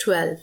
12।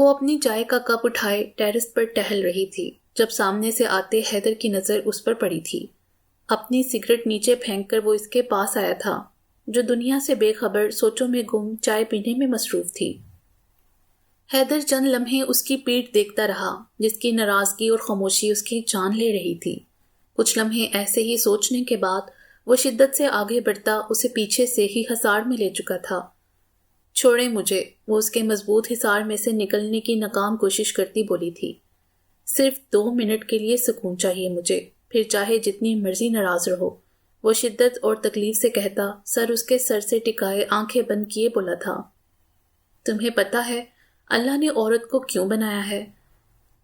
وہ اپنی چائے کا کپ اٹھائے ٹیرس پر ٹہل رہی تھی جب سامنے سے آتے حیدر کی نظر اس پر پڑی تھی۔ اپنی سگریٹ نیچے پھینک کر وہ اس کے پاس آیا تھا، جو دنیا سے بے خبر سوچوں میں گم چائے پینے میں مصروف تھی۔ حیدر چند لمحے اس کی پیٹھ دیکھتا رہا، جس کی ناراضگی اور خاموشی اس کی جان لے رہی تھی۔ کچھ لمحے ایسے ہی سوچنے کے بعد وہ شدت سے آگے بڑھتا اسے پیچھے سے ہی حصار میں لے چکا تھا۔ چھوڑیں مجھے، وہ اس کے مضبوط حصار میں سے نکلنے کی ناکام کوشش کرتی بولی تھی۔ صرف 2 منٹ کے لیے سکون چاہیے مجھے، پھر چاہے جتنی مرضی ناراض رہو، وہ شدت اور تکلیف سے کہتا، سر اس کے سر سے ٹکائے آنکھیں بند کیے بولا تھا۔ تمہیں پتہ ہے اللہ نے عورت کو کیوں بنایا ہے؟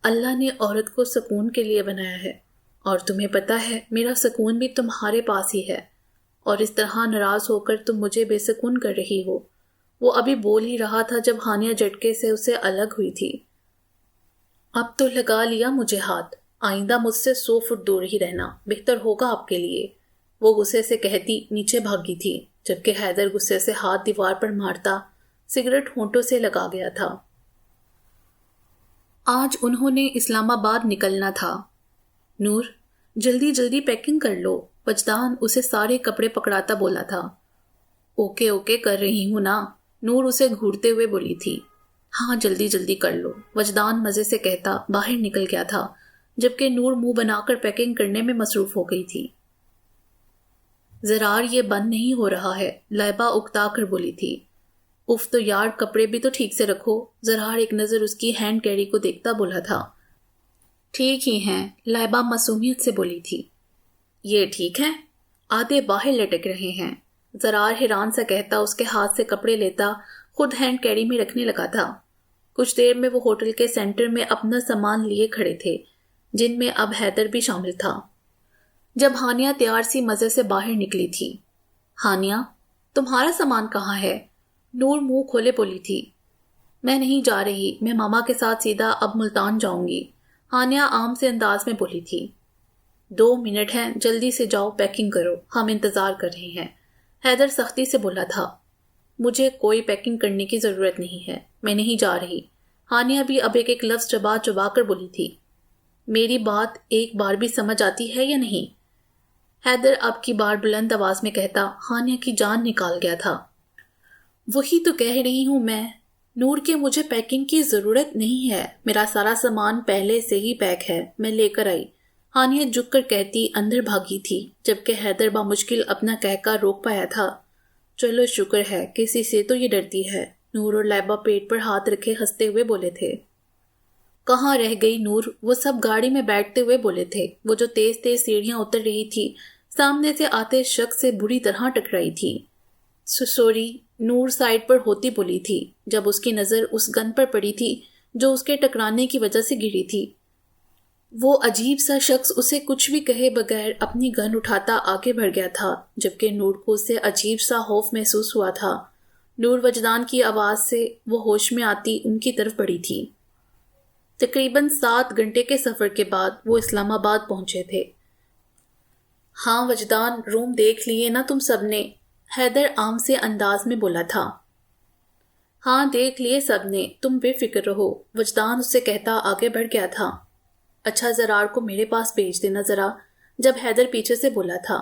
اللہ نے عورت کو سکون کے لیے بنایا ہے، اور تمہیں پتہ ہے میرا سکون بھی تمہارے پاس ہی ہے، اور اس طرح ناراض ہو کر تم مجھے بے سکون کر رہی ہو۔ وہ ابھی بول ہی رہا تھا جب ہانیہ جھٹکے سے اسے الگ ہوئی تھی۔ اب تو لگا لیا مجھے ہاتھ، آئندہ مجھ سے 100 فٹ دور ہی رہنا بہتر ہوگا آپ کے لیے، وہ غصے سے کہتی نیچے بھاگی تھی، جبکہ حیدر غصے سے ہاتھ دیوار پر مارتا سگریٹ ہونٹوں سے لگا گیا تھا۔ آج انہوں نے اسلام آباد نکلنا تھا۔ نور، جلدی جلدی پیکنگ کر لو، وجدان اسے سارے کپڑے پکڑاتا بولا تھا۔ اوکے اوکے کر رہی ہوں نا، نور اسے گھورتے ہوئے بولی تھی۔ ہاں جلدی جلدی کر لو، وجدان مزے سے کہتا باہر نکل گیا تھا، جبکہ نور منہ بنا کر پیکنگ کرنے میں مصروف ہو گئی تھی۔ زرار یہ بند نہیں ہو رہا ہے، لائبہ اکتا کر بولی تھی۔ اف تو یار، کپڑے بھی تو ٹھیک سے رکھو، زرار ایک نظر اس کی ہینڈ کیری کو دیکھتا بولا تھا۔ ٹھیک ہی ہیں، لائبہ معصومیت سے بولی تھی۔ یہ ٹھیک ہے، آدھے باہر لٹک رہے ہیں، زرار حیران سا کہتا اس کے ہاتھ سے کپڑے لیتا خود ہینڈ کیری میں رکھنے لگا تھا۔ کچھ دیر میں وہ ہوٹل کے سینٹر میں اپنا سامان لیے کھڑے تھے، جن میں اب حیدر بھی شامل تھا۔ جب ہانیہ تیار سی مزے سے باہر نکلی تھی۔ ہانیہ، تمہارا سامان کہاں ہے؟ نور منہ کھولے بولی تھی۔ میں نہیں جا رہی، میں ماما کے ساتھ سیدھا اب ملتان جاؤں گی، ہانیہ عام سے انداز میں بولی تھی۔ 2 منٹ ہیں، جلدی سے جاؤ پیکنگ کرو، ہم انتظار کر رہے ہیں، حیدر سختی سے بولا تھا۔ مجھے کوئی پیکنگ کرنے کی ضرورت نہیں ہے، میں نہیں جا رہی، ہانیہ بھی اب ایک لفظ چبا چبا کر بولی تھی۔ میری بات ایک بار بھی سمجھ آتی ہے یا نہیں؟ حیدر اب کی بار بلند آواز میں کہتا ہانیہ کی جان نکال گیا تھا۔ وہی تو کہہ رہی ہوں میں، نور کے مجھے پیکنگ کی ضرورت نہیں ہے، میرا سارا سامان پہلے سے ہی پیک ہے، میں لے کر آئی، ہانیہ جھک کر کہتی اندر بھاگی تھی، جبکہ حیدر بامشکل اپنا کہکا روک پایا تھا۔ چلو شکر ہے، کسی سے تو یہ ڈرتی ہے، نور اور لائبہ پیٹ پر ہاتھ رکھے ہنستے ہوئے بولے تھے۔ کہاں رہ گئی نور، وہ سب گاڑی میں بیٹھتے ہوئے بولے تھے۔ وہ جو تیز تیز سیڑھیاں اتر رہی تھی، سامنے سے آتے شخص سے بری طرح ٹکرائی تھی۔ سوری، نور سائڈ پر ہوتی بولی تھی، جب اس کی نظر اس گن پر پڑی تھی جو اس کے ٹکرانے کی وجہ سے گری تھی۔ وہ عجیب سا شخص اسے کچھ بھی کہے بغیر اپنی گن اٹھاتا آگے بڑھ گیا تھا، جبکہ نور کو اس سے عجیب سا خوف محسوس ہوا تھا۔ نور وجدان کی آواز سے وہ ہوش میں آتی ان کی طرف بڑھی تھی۔ تقریباً 7 گھنٹے کے سفر کے بعد وہ اسلام آباد پہنچے تھے۔ ہاں وجدان، روم دیکھ لیے نا تم سب نے؟ حیدر عام سے انداز میں بولا تھا۔ ہاں دیکھ لیے سب نے، تم بے فکر رہو، وجدان اس سے کہتا آگے بڑھ گیا تھا۔ اچھا زرار کو میرے پاس بھیج دینا ذرا، جب حیدر پیچھے سے بولا تھا۔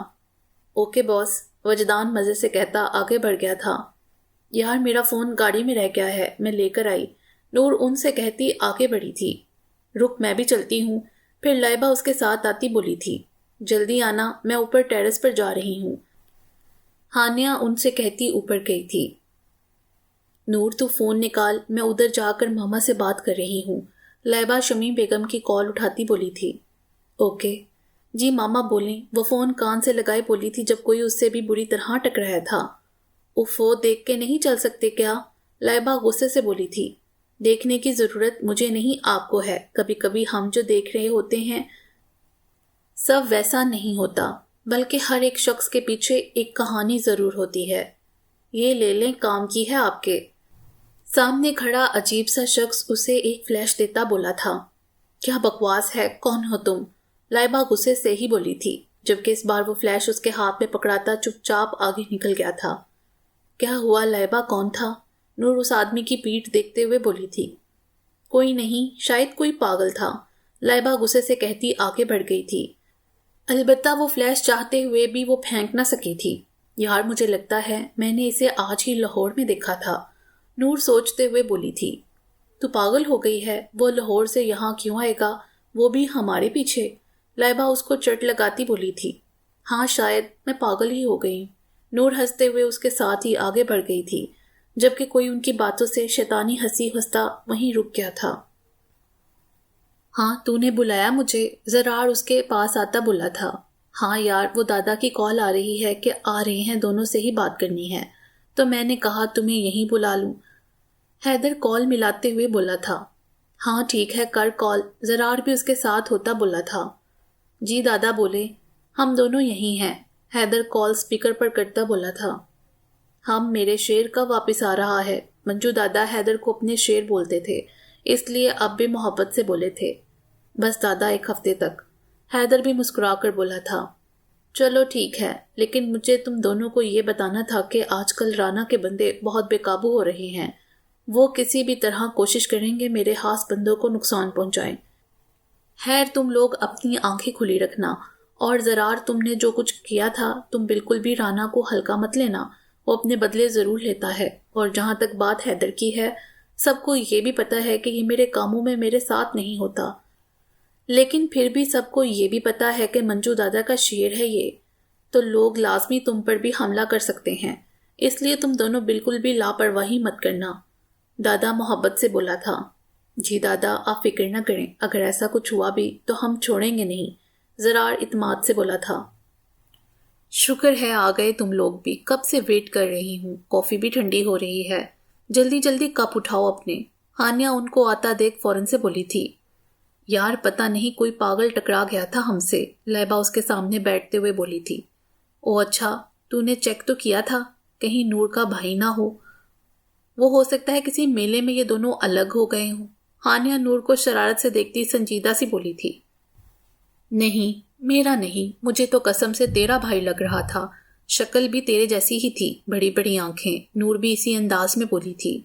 اوکے باس، وجدان مزے سے کہتا آگے بڑھ گیا تھا۔ یار میرا فون گاڑی میں رہ گیا ہے، میں لے کر آئی، نور ان سے کہتی آگے بڑھی تھی۔ رک میں بھی چلتی ہوں، پھر لائبہ اس کے ساتھ آتی بولی تھی۔ جلدی آنا، میں اوپر ٹیرس پر جا رہی ہوں، ہانیہ ان سے کہتی اوپر گئی تھی۔ نور تو فون نکال، میں ادھر جا کر ماما سے بات کر رہی ہوں، لائبہ شمیم بیگم کی کال اٹھاتی بولی تھی۔ اوکے جی ماما بولیں، وہ فون کان سے لگائے بولی تھی جب کوئی اس سے بھی بری طرح ٹکرایا تھا۔ اوفو، دیکھ کے نہیں چل سکتے کیا؟ لائبہ غصے سے بولی تھی۔ دیکھنے کی ضرورت مجھے نہیں آپ کو ہے، کبھی کبھی ہم جو دیکھ رہے ہوتے ہیں سب ویسا نہیں ہوتا، بلکہ ہر ایک شخص کے پیچھے ایک کہانی ضرور ہوتی ہے۔ یہ لے لیں، کام کی ہے آپ کے۔ سامنے کھڑا عجیب سا شخص اسے ایک فلیش دیتا بولا تھا۔ کیا بکواس ہے، کون ہو تم؟ لائبہ غصے سے ہی بولی تھی، جبکہ اس بار وہ فلیش اس کے ہاتھ میں پکڑاتا چپ چاپ آگے نکل گیا تھا۔ کیا ہوا لائبہ، کون تھا؟ نور اس آدمی کی پیٹھ دیکھتے ہوئے بولی تھی۔ کوئی نہیں، شاید کوئی پاگل تھا، لائبہ غصے سے کہتی آگے بڑھ گئی تھی۔ البتہ وہ فلیش چاہتے ہوئے بھی وہ پھینک نہ سکی تھی۔ یار مجھے لگتا ہے میں نے اسے آج ہی لاہور میں دیکھا تھا، نور سوچتے ہوئے بولی تھی۔ تو پاگل ہو گئی ہے، وہ لاہور سے یہاں کیوں آئے گا، وہ بھی ہمارے پیچھے؟ لائبہ اس کو چٹ لگاتی بولی تھی۔ ہاں شاید میں پاگل ہی ہو گئی۔ نور ہنستے ہوئے اس کے ساتھ ہی آگے بڑھ گئی تھی، جبکہ کوئی ان کی باتوں سے شیطانی ہنسی ہنستا وہیں رک گیا تھا۔ ہاں تو نے بلایا مجھے، زرار اس کے پاس آتا بولا تھا۔ ہاں یار وہ دادا کی کال آ رہی ہے کہ آ رہے ہیں، دونوں سے ہی بات کرنی ہے، تو میں نے کہا تمہیں یہیں بلا لوں۔ حیدر کال ملاتے ہوئے بولا تھا۔ ہاں ٹھیک ہے کر کال، زرار بھی اس کے ساتھ ہوتا بولا تھا۔ جی دادا بولے، ہم دونوں یہیں ہیں، حیدر کال سپیکر پر کرتا بولا تھا۔ ہم میرے شیر کب واپس آ رہا ہے؟ منجو دادا حیدر کو اپنے شیر بولتے تھے، اس لیے اب بھی محبت سے بولے تھے۔ بس دادا 1 ہفتے تک، حیدر بھی مسکرا کر بولا تھا۔ چلو ٹھیک ہے، لیکن مجھے تم دونوں کو یہ بتانا تھا کہ آج کل رانا کے بندے بہت بے قابو ہو رہے ہیں، وہ کسی بھی طرح کوشش کریں گے میرے خاص بندوں کو نقصان پہنچائیں۔ خیر تم لوگ اپنی آنکھیں کھلی رکھنا، اور زرار تم نے جو کچھ کیا تھا تم بالکل بھی رانا کو ہلکا مت لینا، وہ اپنے بدلے ضرور لیتا ہے، اور جہاں تک بات حیدر کی ہے، سب کو یہ بھی پتہ ہے کہ یہ میرے کاموں میں میرے ساتھ نہیں ہوتا، لیکن پھر بھی سب کو یہ بھی پتہ ہے کہ منجو دادا کا شیر ہے یہ، تو لوگ لازمی تم پر بھی حملہ کر سکتے ہیں، اس لیے تم دونوں بالکل بھی لاپرواہی مت کرنا، دادا محبت سے بولا تھا۔ جی دادا آپ فکر نہ کریں، اگر ایسا کچھ ہوا بھی تو ہم چھوڑیں گے نہیں، زرار اعتماد سے بولا تھا۔ شکر ہے آ گئے تم لوگ بھی، کب سے ویٹ کر رہی ہوں، کافی بھی ٹھنڈی ہو رہی ہے، جلدی جلدی کپ اٹھاؤ اپنے۔ ہانیہ ان کو آتا دیکھ فوراً سے بولی تھی۔ یار پتہ نہیں کوئی پاگل ٹکرا گیا تھا ہم سے، لائبہ اس کے سامنے بیٹھتے ہوئے بولی تھی۔ او اچھا تو نے چیک تو کیا تھا، کہیں نور کا بھائی نہ ہو، وہ ہو سکتا ہے کسی میلے میں یہ دونوں الگ ہو گئے ہوں۔ ہانیہ نور کو شرارت سے دیکھتی سنجیدہ سی بولی تھی۔ نہیں میرا نہیں، مجھے تو قسم سے تیرا بھائی لگ رہا تھا، شکل بھی تیرے جیسی ہی تھی، بڑی بڑی آنکھیں، نور بھی اسی انداز میں بولی تھی۔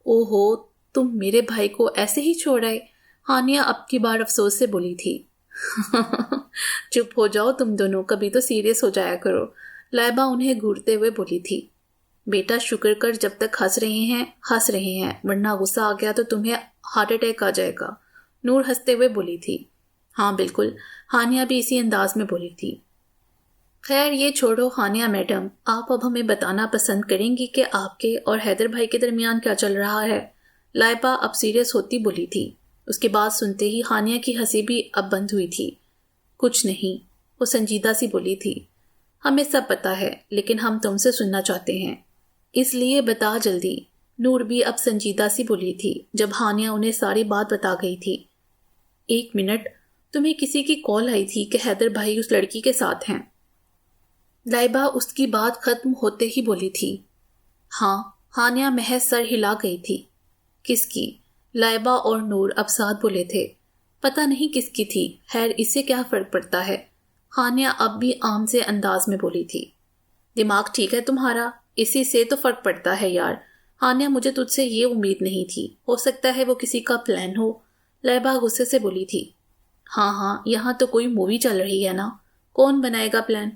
او ہو تم میرے بھائی کو ایسے ہی چھوڑ آئے، ہانیہ اب کی بار افسوس سے بولی تھی۔ چپ ہو جاؤ تم دونوں، کبھی تو سیریس ہو جایا کرو، لائبہ انہیں گھورتے ہوئے بولی تھی۔ بیٹا شکر کر جب تک ہنس رہے ہیں، ورنہ غصہ آ گیا تو تمہیں ہارٹ اٹیک آ جائے گا، نور ہنستے ہوئے بولی تھی۔ ہاں بالکل، ہانیہ بھی اسی انداز میں بولی تھی۔ خیر یہ چھوڑو ہانیہ میڈم، آپ اب ہمیں بتانا پسند کریں گی کہ آپ کے اور حیدر بھائی کے درمیان کیا چل رہا ہے؟ لائبہ اب سیریس ہوتی بولی تھی۔ اس کی بات سنتے ہی ہانیہ کی ہنسی بھی اب بند ہوئی تھی۔ کچھ نہیں، وہ سنجیدہ سی بولی تھی۔ ہمیں سب پتا ہے، لیکن ہم تم سے سننا چاہتے ہیں، اس لیے بتا جلدی۔ نور بھی اب سنجیدہ سی بولی تھی جب ہانیہ انہیں ساری بات بتا گئی تھی۔ 1 منٹ، تمہیں کسی کی کال آئی تھی کہ حیدر بھائی اس لڑکی کے ساتھ ہیں؟ لائبہ اس کی بات ختم ہوتے ہی بولی تھی۔ ہاں، ہانیہ محض سر ہلا گئی تھی۔ کس کی؟ لائبہ اور نور اب ساتھ بولے تھے۔ پتہ نہیں کس کی تھی، خیر اس سے کیا فرق پڑتا ہے، ہانیہ اب بھی عام سے انداز میں بولی تھی۔ دماغ ٹھیک ہے تمہارا؟ اسی سے تو فرق پڑتا ہے یار، ہانیہ مجھے تجھ سے یہ امید نہیں تھی، ہو سکتا ہے وہ کسی کا پلان ہو، لائبہ غصے سے بولی تھی۔ ہاں یہاں تو کوئی مووی چل رہی ہے نا، کون بنائے گا پلان؟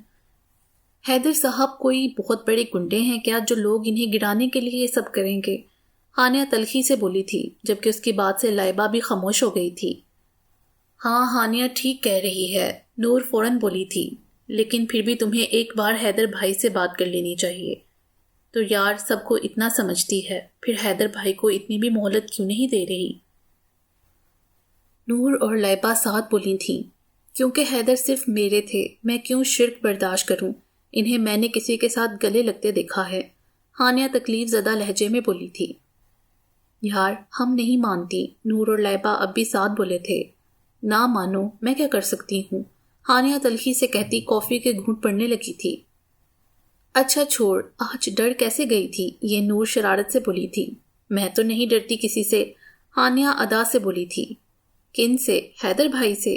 حیدر صاحب کوئی بہت بڑے گنڈے ہیں کیا جو لوگ انہیں گرانے کے لیے یہ سب کریں گے؟ ہانیہ تلخی سے بولی تھی، جبکہ اس کی بات سے لائبہ بھی خاموش ہو گئی تھی۔ ہاں ہانیہ ٹھیک کہہ رہی ہے، نور فوراً بولی تھی، لیکن پھر بھی تمہیں ایک بار حیدر بھائی سے بات کر لینی چاہیے۔ تو یار سب کو اتنا سمجھتی ہے، پھر حیدر بھائی کو اتنی بھی مہلت کیوں نہیں دے رہی؟ نور اور لائبہ ساتھ بولی تھیں، کیونکہ حیدر صرف میرے تھے، میں کیوں شرک برداشت کروں، انہیں میں نے کسی کے ساتھ گلے لگتے دیکھا ہے، ہانیہ تکلیف زدہ لہجے میں بولی تھی۔ یار ہم نہیں مانتی، نور اور لائبہ اب بھی ساتھ بولے تھے۔ نہ مانو میں کیا کر سکتی ہوں، ہانیہ تلخی سے کہتی کافی کے گھونٹ پڑنے لگی تھی۔ اچھا چھوڑ، آج ڈر کیسے گئی تھی، یہ نور شرارت سے بولی تھی۔ میں تو نہیں ڈرتی کسی سے، ہانیہ ادا سے بولی تھی۔ کن سے؟ حیدر بھائی سے۔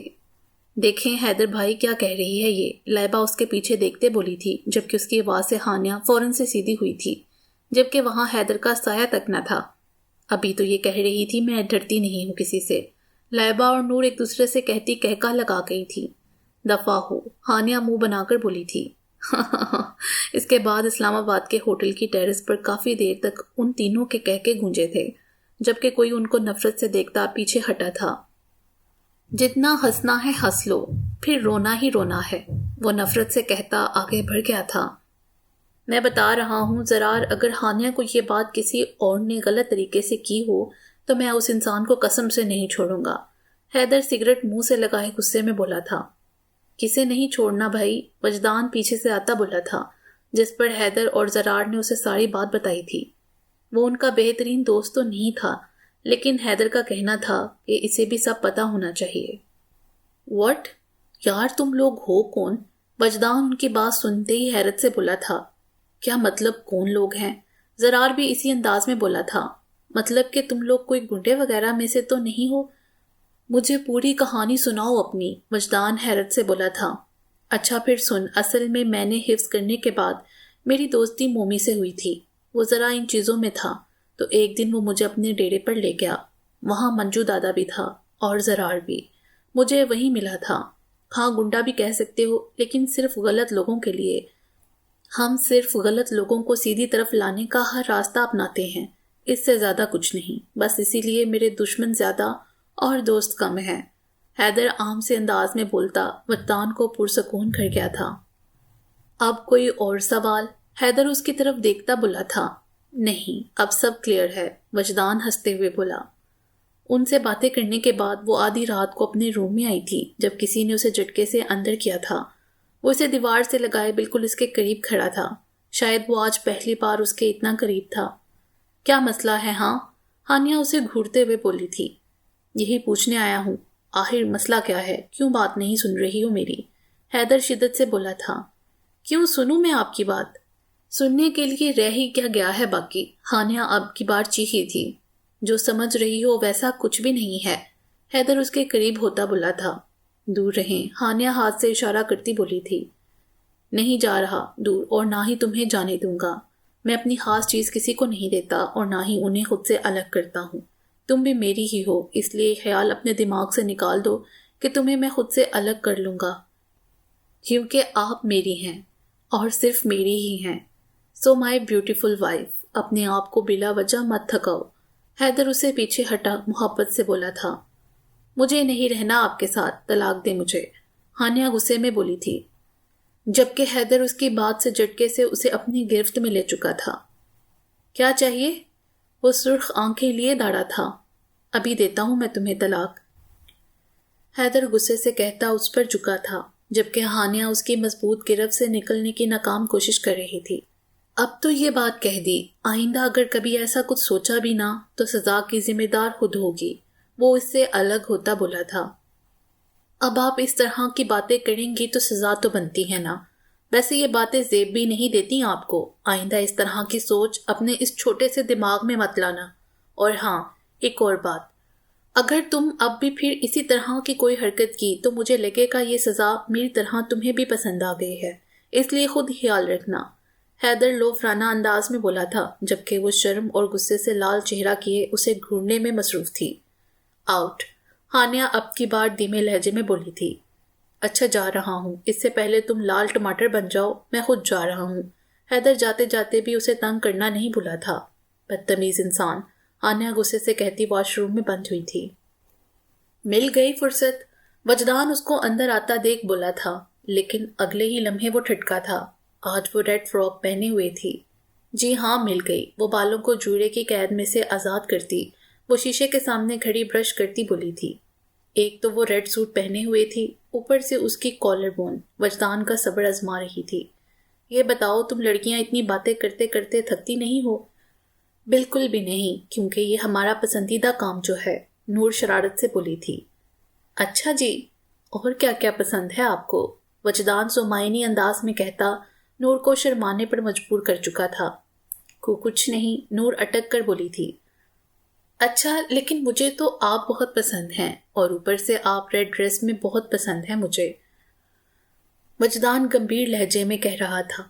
دیکھیں حیدر بھائی کیا کہہ رہی ہے یہ، لائبہ اس کے پیچھے دیکھتے بولی تھی، جبکہ اس کی آواز سے ہانیہ فوراً سے سیدھی ہوئی تھی، جبکہ وہاں حیدر کا سایہ تک نہ تھا۔ ابھی تو یہ کہہ رہی تھی میں ڈرتی نہیں ہوں کسی سے۔ لائبہ اور نور ایک دوسرے سے کہتی کہکا لگا گئی تھی۔ دفعہ ہو، ہانیہ منہ بنا کر بولی تھی۔ اس کے بعد اسلام آباد کے ہوٹل کی ٹیرس پر کافی دیر تک ان تینوں کے کہکے گونجے تھے، جبکہ کوئی ان کو نفرت سے دیکھتا پیچھے ہٹا تھا۔ جتنا ہنسنا ہے ہنس لو، پھر رونا ہی رونا ہے، وہ نفرت سے کہتا آگے بڑھ گیا تھا۔ میں بتا رہا ہوں زرار، اگر ہانیہ کو یہ بات کسی اور نے غلط طریقے سے کی ہو تو میں اس انسان کو قسم سے نہیں چھوڑوں گا۔ حیدر سگریٹ منہ سے لگائے غصے میں بولا تھا۔ کسے نہیں چھوڑنا بھائی، وجدان پیچھے سے آتا بولا تھا، جس پر حیدر اور زرار نے اسے ساری بات بتائی تھی۔ وہ ان کا بہترین دوست تو نہیں تھا، لیکن حیدر کا کہنا تھا کہ اسے بھی سب پتہ ہونا چاہیے۔ واٹ؟ یار تم لوگ ہو کون؟ وجدان ان کی بات سنتے ہی حیرت سے بولا تھا۔ کیا مطلب کون لوگ ہیں؟ زرار بھی اسی انداز میں بولا تھا۔ مطلب کہ تم لوگ کوئی گنڈے وغیرہ میں سے تو نہیں ہو؟ مجھے پوری کہانی سناؤ اپنی، وجدان حیرت سے بولا تھا۔ اچھا پھر سن، اصل میں نے حفظ کرنے کے بعد میری دوستی مومی سے ہوئی تھی، وہ ذرا ان چیزوں میں تھا، تو ایک دن وہ مجھے اپنے ڈیرے پر لے گیا۔ وہاں منجو دادا بھی تھا اور زرار بھی، مجھے وہیں ملا تھا۔ ہاں گنڈا بھی کہہ سکتے ہو، لیکن صرف غلط لوگوں کے لیے۔ ہم صرف غلط لوگوں کو سیدھی طرف لانے کا ہر راستہ اپناتے ہیں، اس سے زیادہ کچھ نہیں، بس اسی لیے میرے دشمن زیادہ اور دوست کم ہیں۔ حیدر عام سے انداز میں بولتا وجدان کو پرسکون کر گیا تھا۔ اب کوئی اور سوال؟ حیدر اس کی طرف دیکھتا بولا تھا۔ نہیں، اب سب کلیئر ہے، وجدان ہنستے ہوئے بولا۔ ان سے باتیں کرنے کے بعد وہ آدھی رات کو اپنے روم میں آئی تھی جب کسی نے اسے جھٹکے سے اندر کیا تھا۔ وہ اسے دیوار سے لگائے بالکل اس کے قریب کھڑا تھا، شاید وہ آج پہلی بار اس کے اتنا قریب تھا۔ کیا مسئلہ ہے ہاں؟ ہانیہ اسے گھورتے ہوئے بولی تھی۔ یہی پوچھنے آیا ہوں، آخر مسئلہ کیا ہے؟ کیوں بات نہیں سن رہی ہو میری؟ حیدر شدت سے بولا تھا۔ کیوں سنوں میں آپ کی بات؟ سننے کے لیے رہ ہی کیا گیا ہے باقی؟ ہانیہ اب کی بار چیخی تھی۔ جو سمجھ رہی ہو ویسا کچھ بھی نہیں ہے، حیدر اس کے قریب ہوتا بولا تھا۔ دور رہیں، ہانیہ ہاتھ سے اشارہ کرتی بولی تھی۔ نہیں جا رہا دور، اور نہ ہی تمہیں جانے دوں گا۔ میں اپنی خاص چیز کسی کو نہیں دیتا اور نہ ہی انہیں خود سے الگ کرتا ہوں۔ تم بھی میری ہی ہو، اس لیے خیال اپنے دماغ سے نکال دو کہ تمہیں میں خود سے الگ کر لوں گا، کیونکہ آپ میری ہیں اور صرف میری ہی ہیں۔ سو مائی بیوٹیفل وائف، اپنے آپ کو بلا وجہ مت تھکاؤ۔ حیدر اسے پیچھے ہٹا محبت سے بولا تھا۔ مجھے نہیں رہنا آپ کے ساتھ، طلاق دے مجھے، ہانیہ غصے میں بولی تھی، جبکہ حیدر اس کی بات سے جھٹکے سے اسے اپنی گرفت میں لے چکا تھا۔ کیا چاہیے؟ وہ سرخ آنکھیں لیے داڑا تھا۔ ابھی دیتا ہوں میں تمہیں طلاق، حیدر غصے سے کہتا اس پر جھکا تھا، جبکہ ہانیہ اس کی مضبوط گرفت سے نکلنے کی ناکام کوشش کر رہی تھی۔ اب تو یہ بات کہہ دی، آئندہ اگر کبھی ایسا کچھ سوچا بھی نہ تو سزا کی ذمہ دار خود ہوگی، وہ اس سے الگ ہوتا بولا تھا۔ اب آپ اس طرح کی باتیں کریں گی تو سزا تو بنتی ہے نا، ویسے یہ باتیں زیب بھی نہیں دیتی آپ کو، آئندہ اس طرح کی سوچ اپنے اس چھوٹے سے دماغ میں مت لانا۔ اور ہاں ایک اور بات، اگر تم اب بھی پھر اسی طرح کی کوئی حرکت کی تو مجھے لگے گا یہ سزا میری طرح تمہیں بھی پسند آ گئی ہے، اس لیے خود خیال رکھنا، حیدر لوفرانہ انداز میں بولا تھا، جبکہ وہ شرم اور غصے سے لال چہرہ کیے اسے گھورنے میں مصروف تھی۔ آؤٹ، ہانیہ اب کی بار دھیمے لہجے میں بولی تھی۔ اچھا جا رہا ہوں، اس سے پہلے تم لال ٹماٹر بن جاؤ، میں خود جا رہا ہوں۔ حیدر جاتے جاتے بھی اسے تنگ کرنا نہیں بھولا تھا۔ بدتمیز انسان، ہانیہ غصے سے کہتی واش روم میں بند ہوئی تھی۔ مل گئی فرصت، وجدان اس کو اندر آتا دیکھ بولا تھا، لیکن اگلے ہی لمحے وہ ٹھٹکا تھا۔ آج وہ ریڈ فراک پہنے ہوئے تھی۔ جی ہاں مل گئی، وہ بالوں کو جوڑے کی قید میں سے آزاد کرتی، وہ شیشے کے سامنے کھڑی برش کرتی بولی تھی۔ ایک تو وہ ریڈ سوٹ پہنے ہوئے تھی، اوپر سے اس کی کالر بون وجدان کا صبر آزما رہی تھی۔ یہ بتاؤ تم لڑکیاں اتنی باتیں کرتے کرتے تھکتی نہیں ہو؟ بالکل بھی نہیں، کیونکہ یہ ہمارا پسندیدہ کام جو ہے، نور شرارت سے بولی تھی۔ اچھا جی، اور کیا کیا پسند ہے آپ کو؟ وجدان سومائنی انداز میں کہتا نور کو شرمانے پر مجبور کر چکا تھا۔ کچھ نہیں، نور اٹک کر بولی تھی۔ اچھا لیکن مجھے تو آپ بہت پسند ہیں، اور اوپر سے آپ ریڈ ڈریس میں بہت پسند ہیں مجھے، وجدان گمبھیر لہجے میں کہہ رہا تھا۔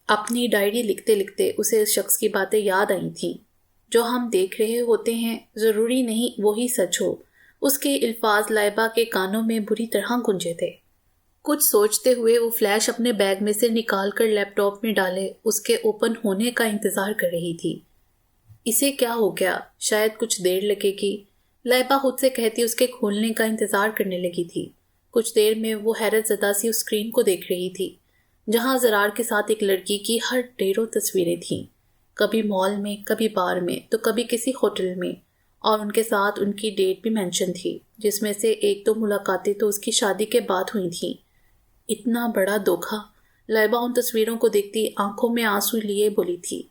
اپنی ڈائری لکھتے لکھتے اسے اس شخص کی باتیں یاد آئی تھیں۔ جو ہم دیکھ رہے ہوتے ہیں ضروری نہیں وہی سچ ہو۔ اس کے الفاظ لائبہ کے کانوں میں بری طرح گونجے تھے۔ کچھ سوچتے ہوئے وہ فلیش اپنے بیگ میں سے نکال کر لیپ ٹاپ میں ڈالے اس کے اوپن ہونے کا انتظار کر رہی تھی۔ اسے کیا ہو گیا؟ شاید کچھ دیر لگے گی، لائبہ خود سے کہتی اس کے کھولنے کا انتظار کرنے لگی تھی۔ کچھ دیر میں وہ حیرت زدہ سی اس اسکرین کو دیکھ رہی تھی جہاں زرار کے ساتھ ایک لڑکی کی ہر ڈھیروں تصویریں تھیں، کبھی مال میں، کبھی بار میں، تو کبھی کسی ہوٹل میں، اور ان کے ساتھ ان کی ڈیٹ بھی مینشن تھی، جس میں سے ایک دو ملاقاتیں تو اس کی شادی کے بعد ہوئی تھیں۔ اتنا بڑا دھوکہ! لائبہ ان تصویروں کو دیکھتی آنکھوں میں آنسو لیے بولی تھی،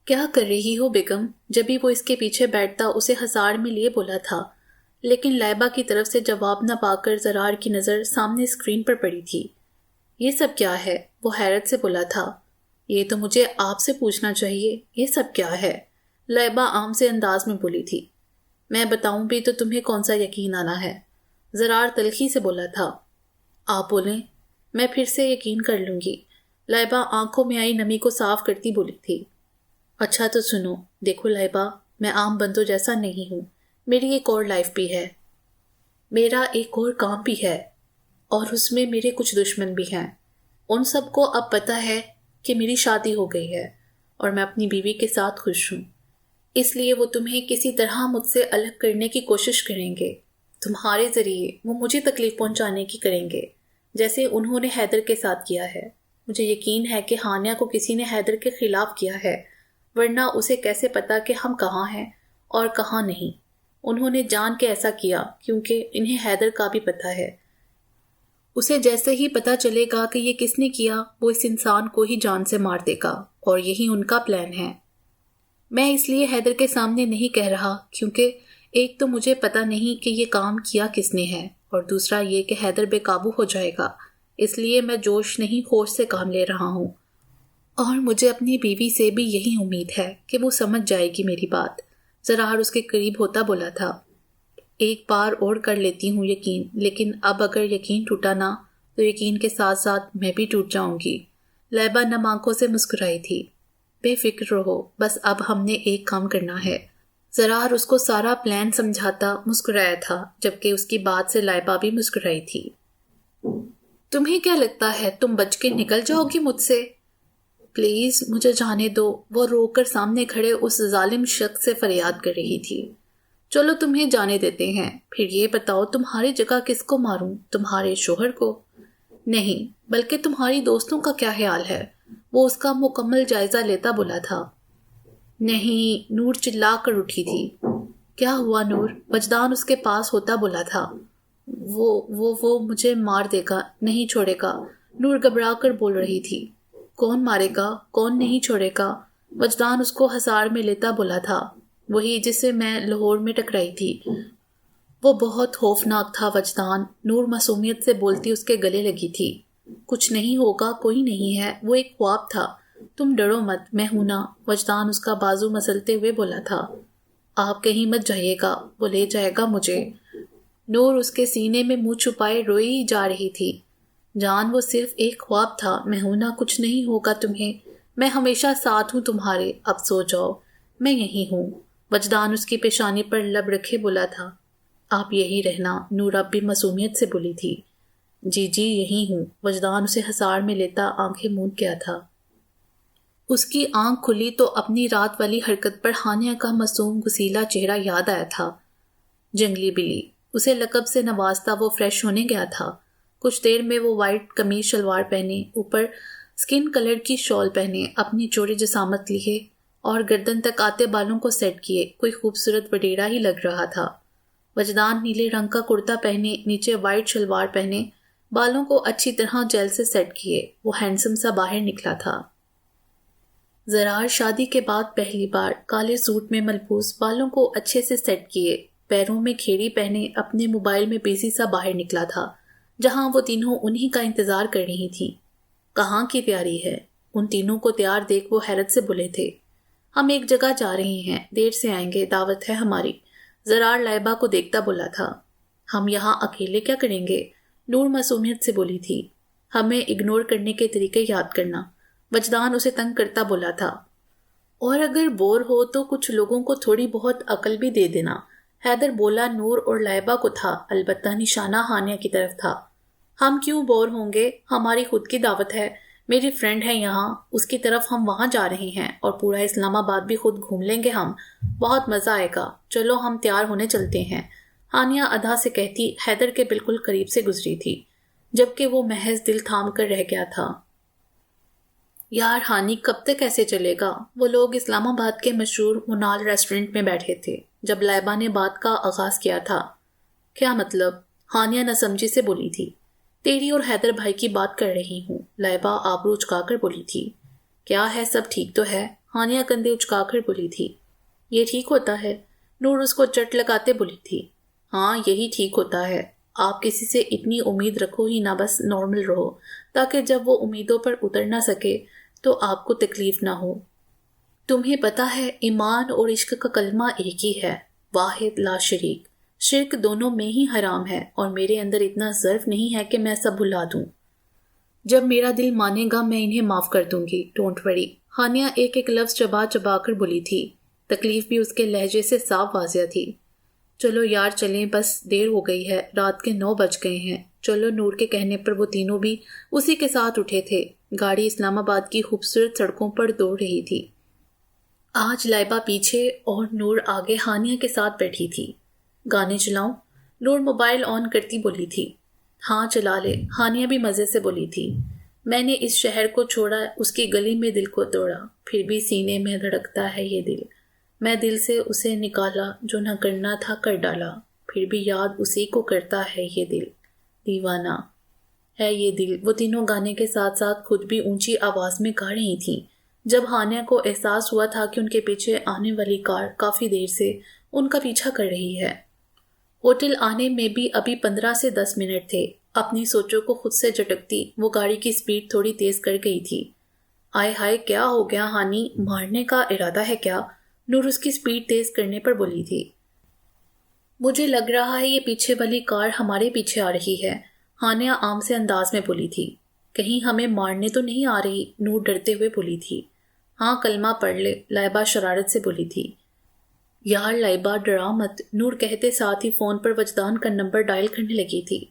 کیا کر رہی ہو بیگم؟ جبھی وہ اس کے پیچھے بیٹھتا اسے ہزار میں لیے بولا تھا، لیکن لائبہ کی طرف سے جواب نہ پا کر زرار کی نظر سامنے اسکرین پر پڑی تھی۔ یہ سب کیا ہے؟ وہ حیرت سے بولا تھا۔ یہ تو مجھے آپ سے پوچھنا چاہیے، یہ سب کیا ہے؟ لائبہ عام سے انداز میں بولی تھی۔ میں بتاؤں بھی تو تمہیں کون سا یقین آنا ہے؟ زرار تلخی سے بولا تھا۔ آپ بولیں، میں پھر سے یقین کر لوں گی۔ لائبہ آنکھوں میں آئی نمی کو صاف کرتی بولی تھی۔ اچھا تو سنو، دیکھو لائبہ، میں عام بندوں جیسا نہیں ہوں، میری ایک اور لائف بھی ہے، میرا ایک اور کام بھی ہے، اور اس میں میرے کچھ دشمن بھی ہیں۔ ان سب کو اب پتہ ہے کہ میری شادی ہو گئی ہے اور میں اپنی بیوی کے ساتھ خوش ہوں، اس لیے وہ تمہیں کسی طرح مجھ سے الگ کرنے کی کوشش کریں گے۔ تمہارے ذریعے وہ مجھے تکلیف پہنچانے کی کریں گے، جیسے انہوں نے حیدر کے ساتھ کیا ہے۔ مجھے یقین ہے کہ ہانیہ کو کسی نے حیدر کے خلاف کیا ہے، ورنہ اسے کیسے پتا کہ ہم کہاں ہیں اور کہاں نہیں۔ انہوں نے جان کے ایسا کیا کیونکہ انہیں حیدر کا بھی پتا ہے۔ اسے جیسے ہی پتا چلے گا کہ یہ کس نے کیا، وہ اس انسان کو ہی جان سے مار دے گا، اور یہی ان کا پلان ہے۔ میں اس لیے حیدر کے سامنے نہیں کہہ رہا کیونکہ ایک تو مجھے پتا نہیں کہ یہ کام کیا کس نے ہے، اور دوسرا یہ کہ حیدر بے قابو ہو جائے گا، اس لیے میں جوش نہیں ہوش سے کام لے رہا ہوں، اور مجھے اپنی بیوی سے بھی یہی امید ہے کہ وہ سمجھ جائے گی میری بات۔ زرار اس کے قریب ہوتا بولا تھا۔ ایک بار اور کر لیتی ہوں یقین، لیکن اب اگر یقین ٹوٹا نا تو یقین کے ساتھ ساتھ میں بھی ٹوٹ جاؤں گی۔ لائبہ نم آنکھوں سے مسکرائی تھی۔ بے فکر رہو، بس اب ہم نے ایک کام کرنا ہے۔ زرار اس کو سارا پلان سمجھاتا مسکرایا تھا، جبکہ اس کی بات سے لائبہ بھی مسکرائی تھی۔ تمہیں کیا لگتا ہے تم بچ کے نکل جاؤ گی مجھ سے؟ پلیز مجھے جانے دو، وہ رو کر سامنے کھڑے اس ظالم شخص سے فریاد کر رہی تھی۔ چلو تمہیں جانے دیتے ہیں، پھر یہ بتاؤ تمہاری جگہ کس کو ماروں؟ تمہارے شوہر کو؟ نہیں، بلکہ تمہاری دوستوں کا کیا خیال ہے؟ وہ اس کا مکمل جائزہ لیتا بولا تھا۔ نہیں، نور چلا کر اٹھی تھی۔ کیا ہوا نور؟ وجدان اس کے پاس ہوتا بولا تھا۔ وہ مجھے مار دے گا، نہیں چھوڑے گا، نور گھبرا کر بول رہی تھی۔ کون مارے گا؟ کون نہیں چھوڑے گا؟ وجدان اس کو ہزار میں لیتا بولا تھا۔ وہی جس سے میں لاہور میں ٹکرائی تھی۔ وہ بہت خوفناک تھا وجدان، نور معصومیت سے بولتی اس کے گلے لگی تھی۔ کچھ نہیں ہوگا، کوئی نہیں ہے، وہ ایک خواب تھا، تم ڈرو مت، میں ہوں نا، وجدان اس کا بازو مسلتے ہوئے بولا تھا۔ آپ کہیں مت جائیے گا، وہ لے جائے گا مجھے۔ نور اس کے سینے میں منہ چھپائے روئی ہی جا رہی تھی۔ جان، وہ صرف ایک خواب تھا، میں ہوں نا، کچھ نہیں ہوگا تمہیں، میں ہمیشہ ساتھ ہوں تمہارے، اب سو جاؤ، میں یہیں ہوں۔ وجدان اس کی پیشانی پر لب رکھے بولا تھا۔ آپ یہی رہنا، نور اب بھی معصومیت سے بولی تھی۔ جی یہی ہوں، وجدان اسے ہزار میں لیتا آنکھیں موند گیا تھا۔ اس کی آنکھ کھلی تو اپنی رات والی حرکت پر ہانیہ کا معصوم گسیلا چہرہ یاد آیا تھا۔ جنگلی بلی، اسے لقب سے نوازتا وہ فریش ہونے گیا تھا۔ کچھ دیر میں وہ وائٹ قمیض شلوار پہنے، اوپر سکن کلر کی شال پہنے، اپنی چوڑی جسامت لیے اور گردن تک آتے بالوں کو سیٹ کیے کوئی خوبصورت وڈیرا ہی لگ رہا تھا۔ وجدان نیلے رنگ کا کرتا پہنے، نیچے وائٹ شلوار پہنے، بالوں کو اچھی طرح جیل سے سیٹ کیے، وہ ہینڈسم سا باہر نکلا تھا۔ زرار شادی کے بعد پہلی بار کالے سوٹ میں ملبوس، بالوں کو اچھے سے سیٹ کیے، پیروں میں کھیڑی پہنے، اپنے موبائل میں بیزی سا باہر نکلا تھا، جہاں وہ تینوں انہی کا انتظار کر رہی تھیں۔ کہاں کی تیاری ہے؟ ان تینوں کو تیار دیکھ وہ حیرت سے بولے تھے۔ ہم ایک جگہ جا رہے ہیں، دیر سے آئیں گے، دعوت ہے ہماری۔ زرار لائبہ کو دیکھتا بولا تھا۔ ہم یہاں اکیلے کیا کریں گے؟ نور معصومیت سے بولی تھی۔ ہمیں اگنور کرنے کے طریقے یاد کرنا، وجدان اسے تنگ کرتا بولا تھا۔ اور اگر بور ہو تو کچھ لوگوں کو تھوڑی بہت عقل بھی دے دینا۔ حیدر بولا۔ نور اور لائبہ کو تھا، البتہ نشانہ ہانیہ کی طرف تھا۔ ہم کیوں بور ہوں گے؟ ہماری خود کی دعوت ہے، میری فرینڈ ہے یہاں، اس کی طرف ہم وہاں جا رہے ہیں، اور پورا اسلام آباد بھی خود گھوم لیں گے ہم، بہت مزہ آئے گا، چلو ہم تیار ہونے چلتے ہیں۔ ہانیہ ادا سے کہتی حیدر کے بالکل قریب سے گزری تھی، جبکہ وہ محض دل تھام کر رہ گیا تھا۔ یار ہانی کب تک ایسے چلے گا؟ وہ لوگ اسلام آباد کے مشہور منال ریسٹورنٹ میں بیٹھے تھے جب لائبہ نے بات کا آغاز کیا تھا۔ کیا مطلب؟ ہانیہ نہ سمجھی سے بولی تھی۔ تیری اور حیدر بھائی کی بات کر رہی ہوں، لائبہ آبرو اچکا کر بولی تھی۔ کیا ہے، سب ٹھیک تو ہے؟ ہانیہ کندھے اچکا کر بولی تھی۔ یہ ٹھیک ہوتا ہے؟ نور اس کو چٹ لگاتے بولی تھی۔ ہاں یہی ٹھیک ہوتا ہے، آپ کسی سے اتنی امید رکھو ہی نہ، بس نارمل رہو، تاکہ جب وہ امیدوں پر اتر نہ سکے تو آپ کو تکلیف نہ ہو۔ تمہیں پتہ ہے ایمان اور عشق کا کلمہ ایک ہی ہے، واحد لا شریک۔ شرک دونوں میں ہی حرام ہے، اور میرے اندر اتنا ظرف نہیں ہے کہ میں سب بھلا دوں۔ جب میرا دل مانے گا میں انہیں معاف کر دوں گی، ڈونٹ وری۔ ہانیہ ایک ایک لفظ چبا چبا کر بولی تھی، تکلیف بھی اس کے لہجے سے صاف واضح تھی۔ چلو یار چلیں، بس دیر ہو گئی ہے، رات کے 9 بج گئے ہیں، چلو۔ نور کے کہنے پر وہ تینوں بھی اسی کے ساتھ اٹھے تھے۔ گاڑی اسلام آباد کی خوبصورت سڑکوں پر دوڑ رہی تھی۔ آج لائبہ پیچھے اور نور آگے ہانیہ کے ساتھ بیٹھی تھی۔ گانے چلاؤں؟ نور موبائل آن کرتی بولی تھی۔ ہاں چلا لے، ہانیہ بھی مزے سے بولی تھی۔ میں نے اس شہر کو چھوڑا، اس کی گلی میں دل کو توڑا، پھر بھی سینے میں دھڑکتا ہے یہ دل۔ میں دل سے اسے نکالا جو نہ کرنا تھا کر ڈالا، پھر بھی یاد اسی کو کرتا ہے یہ دل، دیوانہ ہے یہ دل۔ وہ تینوں گانے کے ساتھ ساتھ خود بھی اونچی آواز میں گا رہی تھیں۔ جب ہانیہ کو احساس ہوا تھا کہ ان کے پیچھے آنے والی کار کافی دیر سے ان کا پیچھا کر رہی ہے۔ ہوٹل آنے میں بھی ابھی 15 سے 10 منٹ تھے۔ اپنی سوچوں کو خود سے جھٹکتی وہ گاڑی کی سپیڈ تھوڑی تیز کر گئی تھی۔ آئے ہائے کیا ہو گیا ہانی، مارنے کا ارادہ ہے کیا؟ نور اس کی سپیڈ تیز کرنے پر بولی تھی۔ مجھے لگ رہا ہے یہ پیچھے والی کار ہمارے پیچھے آ رہی ہے، ہانیہ عام سے انداز میں بولی تھی۔ کہیں ہمیں مارنے تو نہیں آ رہی؟ نور ڈرتے ہوئے بولی تھی۔ ہاں کلمہ پڑھ لے، لائبہ شرارت سے بولی تھی۔ یار لائبہ ڈرا مت، نور کہتے ساتھ ہی فون پر وجدان کا نمبر ڈائل کرنے لگی تھی،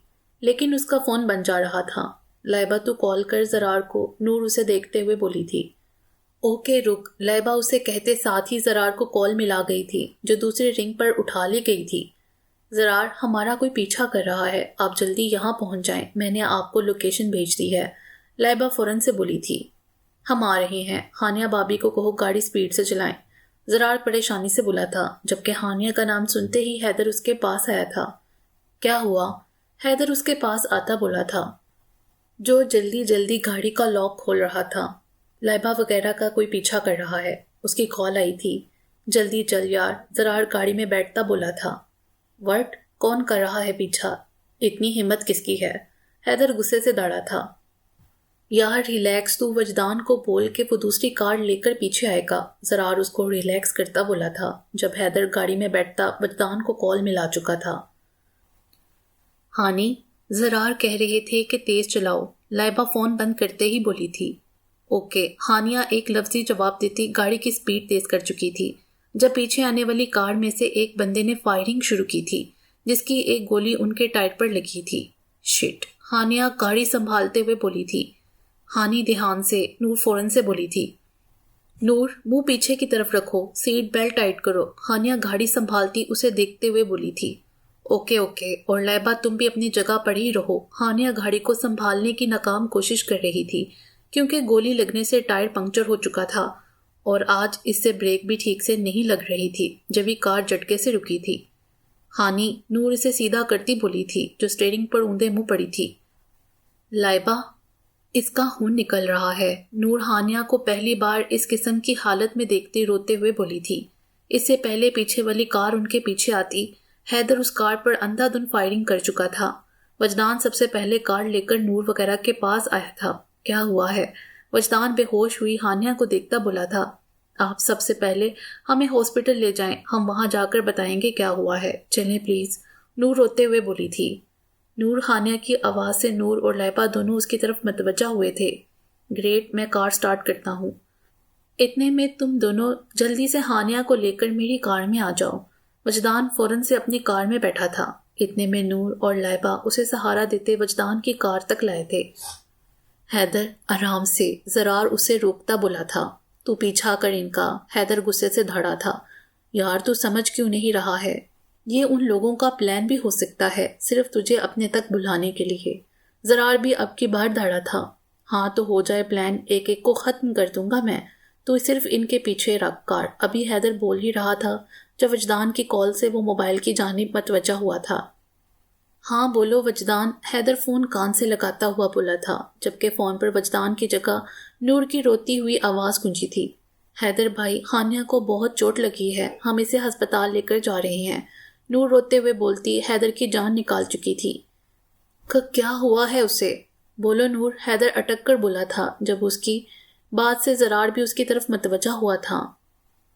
لیکن اس کا فون بن جا رہا تھا۔ لائبہ تو کال کر زرار کو، نور اسے دیکھتے ہوئے بولی تھی۔ اوکے رک، لائبہ اسے کہتے ساتھ ہی زرار کو کال ملا گئی تھی جو دوسری رنگ پر اٹھا لی گئی تھی۔ زرار ہمارا کوئی پیچھا کر رہا ہے، آپ جلدی یہاں پہنچ جائیں، میں نے آپ کو لوکیشن بھیج دی ہے، لائبہ فوراً سے بولی تھی۔ ہم آ رہے ہیں، ہانیہ بابی کو کہو گاڑی سپیڈ سے چلائیں، زرار پریشانی سے بولا تھا، جبکہ ہانیہ کا نام سنتے ہی حیدر اس کے پاس آیا تھا۔ کیا ہوا؟ حیدر اس کے پاس آتا بولا تھا، جو جلدی جلدی گاڑی کا لاک کھول رہا تھا۔ لائبہ وغیرہ کا کوئی پیچھا کر رہا ہے، اس کی کال آئی تھی۔ جلدی چل یار، زرار گاڑی میں بیٹھتا بولا تھا۔ وٹ؟ کون کر رہا ہے پیچھا؟ اتنی ہمت کس کی ہے؟ حیدر غصے سے داڑا تھا۔ یار ریلیکس، تو وجدان کو بول کے وہ دوسری کار لے کر پیچھے آئے گا، زرار اس کو ریلیکس کرتا بولا تھا۔ جب حیدر گاڑی میں بیٹھتا وجدان کو کال ملا چکا تھا۔ ہانی، زرار کہہ رہے تھے کہ تیز چلاؤ، لائبہ فون بند کرتے ہی بولی تھی۔ اوکے، ہانیہ ایک لفظی جواب دیتی گاڑی کی سپیڈ تیز کر چکی تھی، جب پیچھے آنے والی کار میں سے ایک بندے نے فائرنگ شروع کی تھی، جس کی ایک گولی ان کے ٹائر پر لگی تھی۔ شٹ، ہانیہ گاڑی سنبھالتے ہوئے بولی تھی۔ ہانی دھیان سے، نور فوراً سے بولی تھی۔ نور منہ پیچھے کی طرف رکھو، سیٹ بیلٹ ٹائٹ کرو، ہانیہ گاڑی سنبھالتی اسے دیکھتے ہوئے بولی تھی۔ اوکے اوکے، اور لائبہ تم بھی اپنی جگہ پر ہی رہو۔ ہانیہ گاڑی کو سنبھالنے کی ناکام کوشش کر رہی تھی، کیونکہ گولی لگنے سے ٹائر پنکچر ہو چکا تھا، اور آج اس سے بریک بھی ٹھیک سے نہیں لگ رہی تھی جب یہ کار جھٹکے سے رکی تھی۔ ہانی، نور اسے سیدھا کرتی بولی تھی جو اسٹیئرنگ پر اوندے منہ پڑی تھی۔ لائبہ، اس کا خون نکل رہا ہے، نور ہانیہ کو پہلی بار اس قسم کی حالت میں دیکھتے روتے ہوئے بولی تھی۔ اس سے پہلے پیچھے والی کار ان کے پیچھے آتی، حیدر اس کار پر اندھا دھند فائرنگ کر چکا تھا۔ وجدان سب سے پہلے کار لے کر نور وغیرہ کے پاس آیا تھا۔ کیا ہوا ہے؟ وجدان بے ہوش ہوئی ہانیہ کو دیکھتا بولا تھا۔ آپ سب سے پہلے ہمیں ہاسپٹل لے جائیں، ہم وہاں جا کر بتائیں گے کیا ہوا ہے، چلیں پلیز، نور روتے ہوئے بولی تھی۔ نور ہانیہ کی آواز سے نور اور لائبہ دونوں اس کی طرف متوجہ ہوئے تھے۔ گریٹ، میں کار سٹارٹ کرتا ہوں۔ اتنے میں تم دونوں جلدی سے ہانیہ کو لے کر میری کار میں آ جاؤ۔ وجدان فوراً سے اپنی کار میں بیٹھا تھا۔ اتنے میں نور اور لائبہ اسے سہارا دیتے وجدان کی کار تک لائے تھے۔ حیدر آرام سے، زرار اسے روکتا بولا تھا۔ تو پیچھا کر ان کا۔ حیدر غصے سے دھڑا تھا۔ یار تو سمجھ کیوں نہیں رہا ہے؟ یہ ان لوگوں کا پلان بھی ہو سکتا ہے، صرف تجھے اپنے تک بلانے کے لیے۔ زرار بھی اب کی بار دھڑا تھا۔ ہاں تو ہو جائے پلان، ایک ایک کو ختم کر دوں گا میں، تو صرف ان کے پیچھے رکھ کار۔ ابھی حیدر بول ہی رہا تھا جب وجدان کی کال سے وہ موبائل کی جانب متوجہ ہوا تھا۔ ہاں بولو وجدان، حیدر فون کان سے لگاتا ہوا بولا تھا، جبکہ فون پر وجدان کی جگہ نور کی روتی ہوئی آواز گونجی تھی۔ حیدر بھائی، ہانیہ کو بہت چوٹ لگی ہے، ہم اسے ہسپتال لے کر جا رہے ہیں۔ نور روتے ہوئے بولتی، حیدر کی جان نکال چکی تھی۔ کیا ہوا ہے اسے؟ بولو نور، حیدر اٹک کر بولا تھا، جب اس کی بات سے زرار بھی اس کی طرف متوجہ ہوا تھا،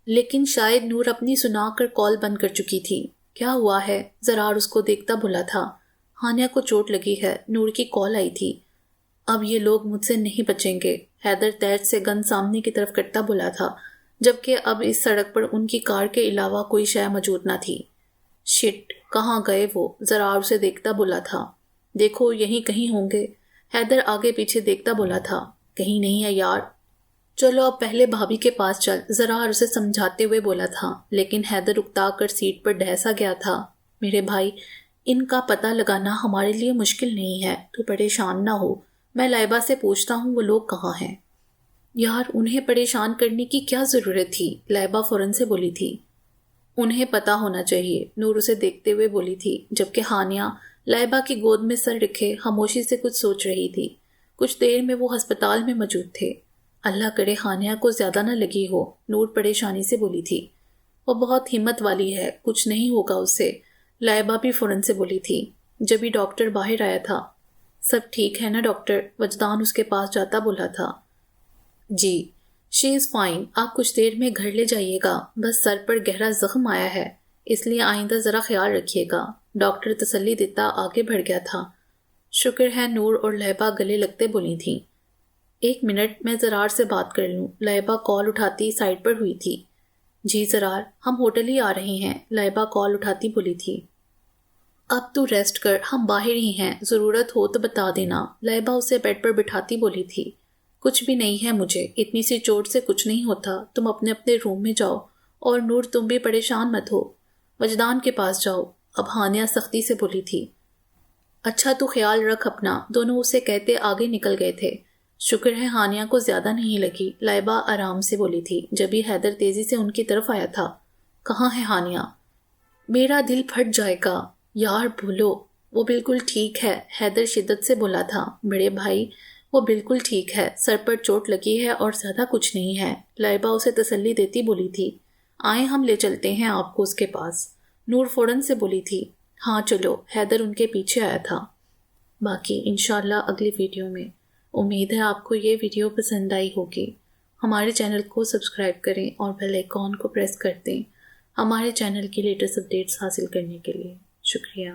لیکن شاید نور اپنی سنا کر کال بند کر چکی تھی۔ کیا ہوا ہے؟ زرار اس کو دیکھتا بولا تھا۔ ہانیہ کو چوٹ لگی ہے، نور کی کال آئی تھی۔ اب یہ لوگ مجھ سے نہیں بچیں گے۔ حیدر تیز سے گن سامنے کی طرف کرتا بولا تھا، جبکہ اب اس سڑک پر ان کی کار کے علاوہ کوئی شے موجود نہ تھی۔ شٹ، کہاں گئے وہ؟ زرار اسے دیکھتا بولا تھا۔ دیکھو یہیں کہیں ہوں گے۔ حیدر آگے پیچھے دیکھتا بولا تھا۔ کہیں نہیں ہے یار۔ چلو اب پہلے بھابھی کے پاس چل، زرار اسے سمجھاتے ہوئے بولا تھا، لیکن حیدر اکتا کر سیٹ پر ڈھسا گیا تھا۔ میرے بھائی، ان کا پتہ لگانا ہمارے لیے مشکل نہیں ہے، تو پریشان نہ ہو، میں لائبہ سے پوچھتا ہوں وہ لوگ کہاں ہیں۔ یار انہیں پریشان کرنے کی کیا ضرورت تھی؟ لائبہ فوراً سے بولی تھی۔ انہیں پتہ ہونا چاہیے، نور اسے دیکھتے ہوئے بولی تھی، جبکہ ہانیہ لائبہ کی گود میں سر رکھے خاموشی سے کچھ سوچ رہی تھی۔ کچھ دیر میں وہ ہسپتال میں موجود تھے۔ اللہ کرے ہانیہ کو زیادہ نہ لگی ہو، نور پریشانی سے بولی تھی۔ وہ بہت ہمت والی ہے، کچھ نہیں ہوگا اس سے، لائبہ بھی فوراً سے بولی تھی۔ جبھی ڈاکٹر باہر آیا تھا۔ سب ٹھیک ہے نا ڈاکٹر؟ وجدان اس کے پاس جاتا بولا تھا۔ جی، شی از فائن، آپ کچھ دیر میں گھر لے جائیے گا، بس سر پر گہرا زخم آیا ہے، اس لیے آئندہ ذرا خیال رکھیے گا، ڈاکٹر تسلی دیتا آگے بڑھ گیا تھا۔ شکر ہے، نور اور لائبہ گلے لگتے بولی تھیں۔ ایک منٹ، میں زرار سے بات کر لوں۔ لائبہ کال اٹھاتی سائڈ پر ہوئی تھی۔ جی زرار، ہم ہوٹل ہی آ رہے ہیں، لائبہ کال اٹھاتی بولی تھی۔ اب تو ریسٹ کر، ہم باہر ہی ہیں، ضرورت ہو تو بتا دینا، لائبہ اسے بیڈ پر بٹھاتی بولی تھی۔ کچھ بھی نہیں ہے مجھے، اتنی سی چوٹ سے کچھ نہیں ہوتا، تم اپنے اپنے روم میں جاؤ، اور نور تم بھی پریشان مت ہو، وجدان کے پاس جاؤ، اب ہانیہ سختی سے بولی تھی۔ اچھا تو خیال رکھ اپنا، دونوں اسے کہتے آگے نکل گئے تھے۔ شکر ہے ہانیہ کو زیادہ نہیں لگی، لائبہ آرام سے بولی تھی، جبھی حیدر تیزی سے ان کی طرف آیا تھا۔ کہاں ہے ہانیہ؟ میرا دل پھٹ جائے گا یار، بولو۔ وہ بالکل ٹھیک ہے، حیدر شدت سے بولا تھا۔ بڑے بھائی، وہ بالکل ٹھیک ہے، سر پر چوٹ لگی ہے اور زیادہ کچھ نہیں ہے، لائبہ اسے تسلی دیتی بولی تھی۔ آئیں ہم لے چلتے ہیں آپ کو اس کے پاس، نور فوراً سے بولی تھی۔ ہاں چلو، حیدر ان کے پیچھے آیا تھا۔ باقی انشاءاللہ اگلی ویڈیو میں۔ امید ہے آپ کو یہ ویڈیو پسند آئی ہوگی۔ ہمارے چینل کو سبسکرائب کریں اور بیل آئیکن کو پریس کر دیں ہمارے چینل کی لیٹسٹ اپڈیٹس حاصل کرنے کے لیے۔ شکریہ۔